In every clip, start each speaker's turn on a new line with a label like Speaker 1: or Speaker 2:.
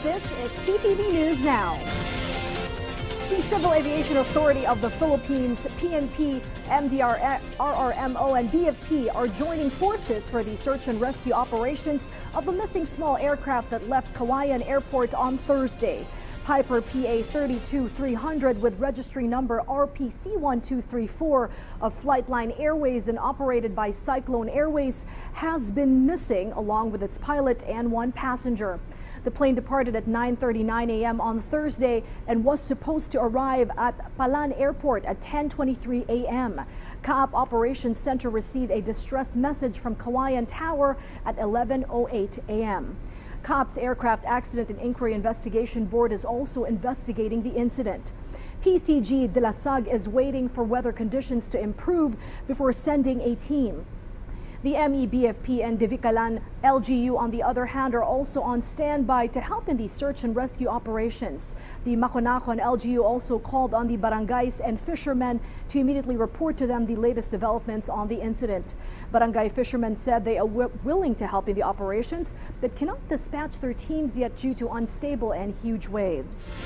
Speaker 1: This is PTV News Now. The Civil Aviation Authority of the Philippines, PNP, RRMO, and BFP are joining forces for the search and rescue operations of the missing small aircraft that left Cagayan Airport on Thursday. Piper PA-32-300 with registry number RPC-1234 of Flightline Airways and operated by Cyclone Airways has been missing along with its pilot and one passenger. The plane departed at 9:39 a.m. on Thursday and was supposed to arrive at Palan Airport at 10:23 a.m. CAAP Operations Center received a distress message from Cagayan Tower at 11:08 a.m. CAAP's Aircraft Accident and Inquiry Investigation Board is also investigating the incident. PCG de la Sague is waiting for weather conditions to improve before sending a team. The MEBFP and Divicalan LGU, on the other hand, are also on standby to help in the search and rescue operations. The Maconacon LGU also called on the barangays and fishermen to immediately report to them the latest developments on the incident. Barangay fishermen said they are willing to help in the operations, but cannot dispatch their teams yet due to unstable and huge waves.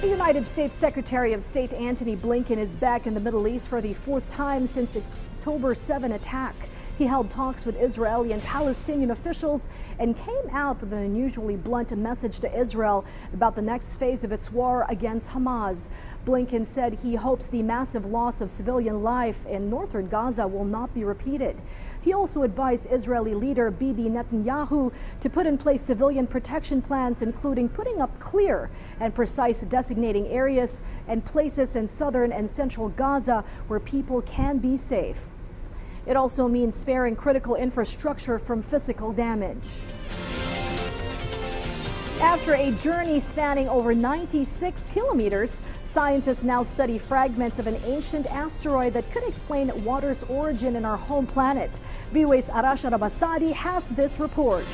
Speaker 1: The United States Secretary of State Antony Blinken is back in the Middle East for the fourth time since the October 7 attack. He held talks with Israeli and Palestinian officials and came out with an unusually blunt message to Israel about the next phase of its war against Hamas. Blinken said he hopes the massive loss of civilian life in northern Gaza will not be repeated. He also advised Israeli leader Bibi Netanyahu to put in place civilian protection plans, including putting up clear and precise designating areas and places in southern and central Gaza where people can be safe. It also means sparing critical infrastructure from physical damage. After a journey spanning over 96 kilometers, scientists now study fragments of an ancient asteroid that could explain water's origin in our home planet. VOA's Arash Arabasadi has this report.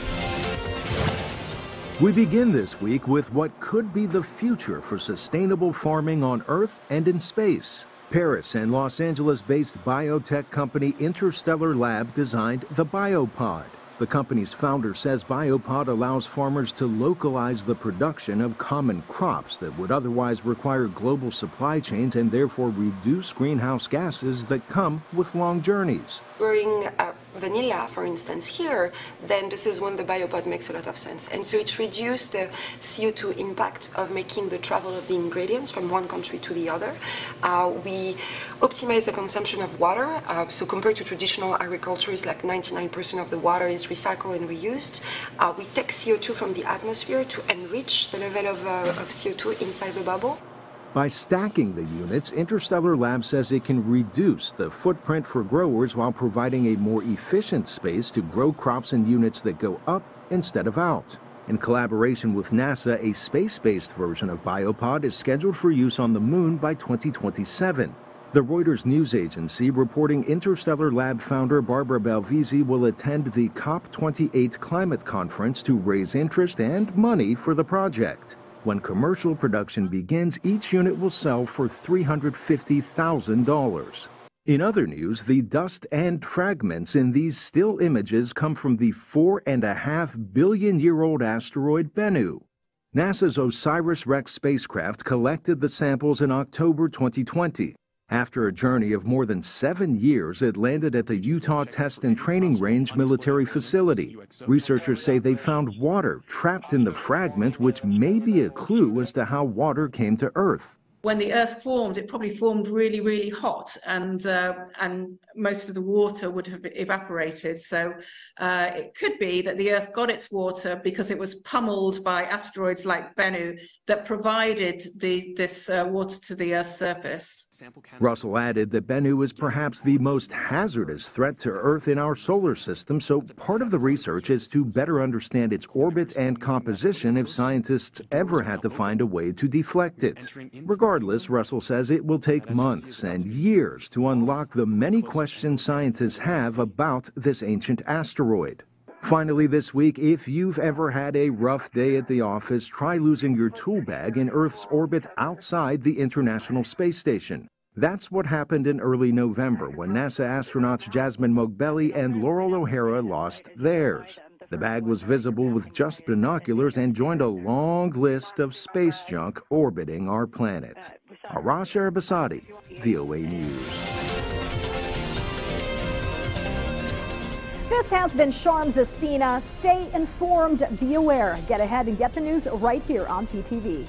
Speaker 2: We begin this week with what could be the future for sustainable farming on Earth and in space. Paris and Los Angeles-based biotech company Interstellar Lab designed the Biopod. The company's founder says Biopod allows farmers to localize the production of common crops that would otherwise require global supply chains and therefore reduce greenhouse gases that come with long journeys.
Speaker 3: Growing vanilla, for instance, here, then this is when the Biopod makes a lot of sense. And so it reduced the CO2 impact of making the travel of the ingredients from one country to the other. We optimize the consumption of water. So compared to traditional agriculture, it's like 99% of the water is recycled and reused. We take CO2 from the atmosphere to enrich the level of CO2 inside the bubble.
Speaker 2: By stacking the units, Interstellar Lab says it can reduce the footprint for growers while providing a more efficient space to grow crops in units that go up instead of out. In collaboration with NASA, a space-based version of Biopod is scheduled for use on the moon by 2027. The Reuters news agency reporting Interstellar Lab founder Barbara Belvisi will attend the COP28 climate conference to raise interest and money for the project. When commercial production begins, each unit will sell for $350,000. In other news, the dust and fragments in these still images come from the 4.5 billion-year-old asteroid Bennu. NASA's OSIRIS-REx spacecraft collected the samples in October 2020. After a journey of more than 7 years, it landed at the Utah Test and Training Range military facility. Researchers say they found water trapped in the fragment, which may be a clue as to how water came to Earth.
Speaker 4: When the Earth formed, it probably formed really, really hot, and most of the water would have evaporated. So it could be that the Earth got its water because it was pummeled by asteroids like Bennu that provided this water to the Earth's surface.
Speaker 2: Russell added that Bennu is perhaps the most hazardous threat to Earth in our solar system, so part of the research is to better understand its orbit and composition if scientists ever had to find a way to deflect it. Regardless, Russell says it will take months and years to unlock the many questions scientists have about this ancient asteroid. Finally this week, if you've ever had a rough day at the office, try losing your tool bag in Earth's orbit outside the International Space Station. That's what happened in early November when NASA astronauts Jasmine Mogbelli and Laurel O'Hara lost theirs. The bag was visible with just binoculars and joined a long list of space junk orbiting our planet. Arash Arabasadi, VOA News.
Speaker 1: This has been Sharms Espina. Stay informed, be aware. Get ahead and get the news right here on PTV.